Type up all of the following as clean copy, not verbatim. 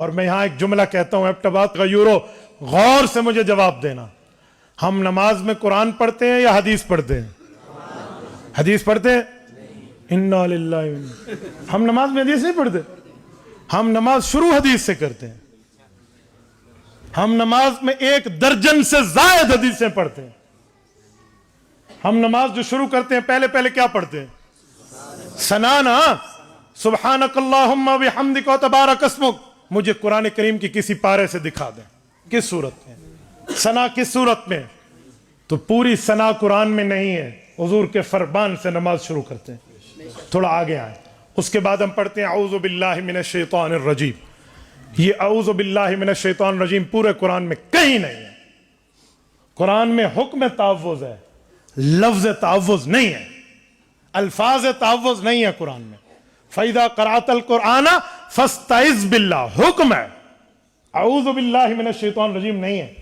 اور میں یہاں ایک جملہ کہتا ہوں، ایبٹباد غیورو، غور سے مجھے جواب دینا، ہم نماز میں قرآن پڑھتے ہیں یا حدیث پڑھتے ہیں؟ حدیث پڑھتے ہیں؟ انا للہ ہم نماز میں حدیث نہیں پڑھتے، ہم نماز شروع حدیث سے کرتے ہیں، ہم نماز میں 1 درجن سے زائد حدیثیں پڑھتے ہیں۔ ہم نماز جو شروع کرتے ہیں پہلے کیا پڑھتے ہیں؟ ثنا نا، سبحانک اللہم و بحمدک و تبارک اسمک۔ مجھے قرآن کریم کی کسی پارے سے دکھا دیں کس صورت میں ثنا، کس صورت میں؟ تو پوری ثنا قرآن میں نہیں ہے، حضور کے فرمان سے نماز شروع کرتے ہیں۔ تھوڑا آگے آئیں، اس کے بعد ہم پڑھتے ہیں اعوذ باللہ من الشیطان الرجیم۔ یہ اعوذ باللہ من الشیطان الرجیم پورے قرآن میں کہیں نہیں ہے۔ قرآن میں حکم تعوذ ہے، لفظ تعوذ نہیں ہے، الفاظ تعوذ نہیں ہے قرآن میں۔ فَإِذَا قَرَأْتَ الْقُرْآنَ فَاسْتَعِذْ بِاللَّهِ، حکم ہے، اعوذ باللہ من الشیطان الرجیم نہیں ہے۔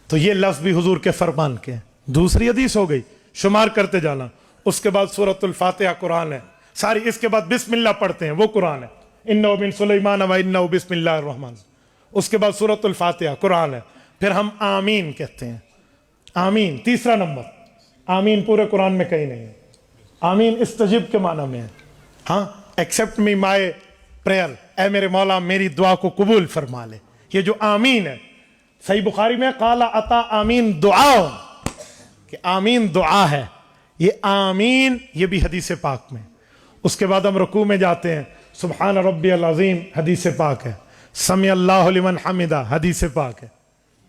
تو یہ لفظ بھی حضور کے فرمان کے ہیں۔ دوسری حدیث ہو گئی، شمار کرتے جانا۔ اس کے بعد سورۃ الفاتحہ قرآن ہے ساری، اس کے بعد بسم اللہ پڑھتے ہیں وہ قرآن ہے، اِنَّهُ مِن سُلَيْمَانَ وَإِنَّهُ بسم اللہ الرحمن۔ اس کے بعد سورۃ الفاتحہ قرآن ہے۔ پھر ہم آمین کہتے ہیں، آمین تیسرا نمبر۔ آمین پورے قرآن میں کہیں نہیں ہے۔ آمین استجب کے معنی میں ہے، ہاں ایکسپٹ می مائی پریئر، اے میرے مولا میری دعا کو قبول فرما لے۔ یہ جو آمین ہے، صحیح بخاری میں قال عطا آمین دعا، کہ آمین دعا ہے، یہ آمین یہ بھی حدیث پاک میں۔ اس کے بعد ہم رکوع میں جاتے ہیں، سبحان ربی العظیم حدیث پاک ہے، سمع اللہ لمن حمدہ حدیث پاک ہے۔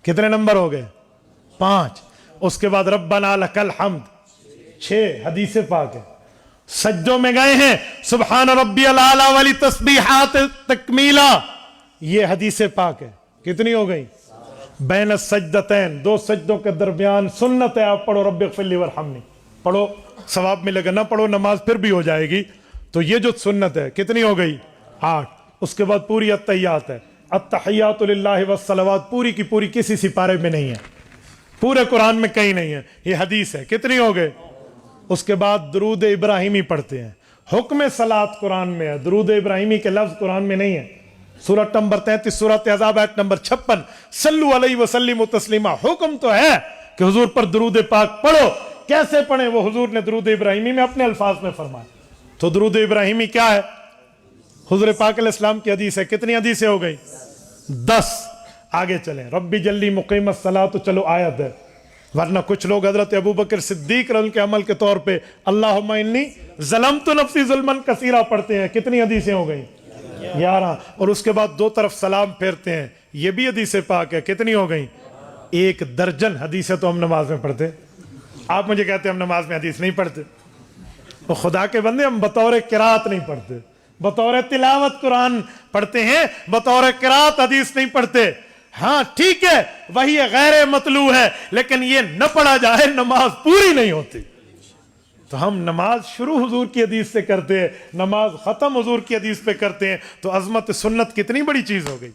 کتنے نمبر ہو گئے؟ 5۔ اس کے بعد ربنا لک الحمد 6 حدیث پاک ہے۔ سجدوں میں گئے ہیں، سبحان ربی الاعلی والی تسبیحات تکمیلا، یہ حدیث پاک ہے۔ کتنی ہو گئی؟ بین السجدتین، 2 سجدوں کے درمیان سنت ہے، آپ پڑھو رب اغفر لی وارحمنی، پڑھو ثواب ملے گا، نہ پڑھو نماز پھر بھی ہو جائے گی۔ تو یہ جو سنت ہے کتنی ہو گئی؟ 8۔ اس کے بعد پوری التحیات ہے، التحیات للہ والصلوات، پوری کی پوری کسی سپارے میں نہیں ہے، پورے قرآن میں کہیں نہیں ہے، یہ حدیث ہے۔ کتنی ہو گئے؟ اس کے بعد درود ابراہیمی پڑھتے ہیں، حکم صلاۃ قرآن میں ہے، درود ابراہیمی کے لفظ قرآن میں نہیں ہے۔ سورۃ نمبر 33 سورۃ احزاب آیت نمبر 56، صلو علیہ وسلم تسلیما، حکم تو ہے کہ حضور پر درود پاک پڑھو۔ کیسے پڑھیں؟ وہ حضور نے درود ابراہیمی میں اپنے الفاظ میں فرمایا۔ تو درود ابراہیمی کیا ہے؟ حضور پاک علیہ السلام کی حدیث ہے۔ کتنی حدیثیں ہو گئی؟ 10۔ آگے چلیں، ربی جلی مقیم الصلاۃ، تو چلو آیت ہے، ورنہ کچھ لوگ حضرت ابوبکر صدیق رضی اللہ عنہ کے عمل کے طور پہ اللہم انی ظلمت نفسی ظلما کثیرا پڑھتے ہیں۔ کتنی حدیثیں ہو گئی؟ 11۔ اور اس کے بعد 2 طرف سلام پھیرتے ہیں، یہ بھی حدیث پاک ہے۔ کتنی ہو گئی؟ 1 درجن حدیثیں تو ہم نماز میں پڑھتے ہیں۔ آپ مجھے کہتے ہیں ہم نماز میں حدیث نہیں پڑھتے، تو خدا کے بندے ہم بطور قرات نہیں پڑھتے، بطور تلاوت قرآن پڑھتے ہیں، بطور قرات حدیث نہیں پڑھتے۔ ہاں ٹھیک ہے، وہی غیر مطلوع ہے، لیکن یہ نہ پڑھا جائے نماز پوری نہیں ہوتی۔ تو ہم نماز شروع حضور کی حدیث سے کرتے ہیں، نماز ختم حضور کی حدیث پہ کرتے ہیں، تو عظمت سنت کتنی بڑی چیز ہو گئی۔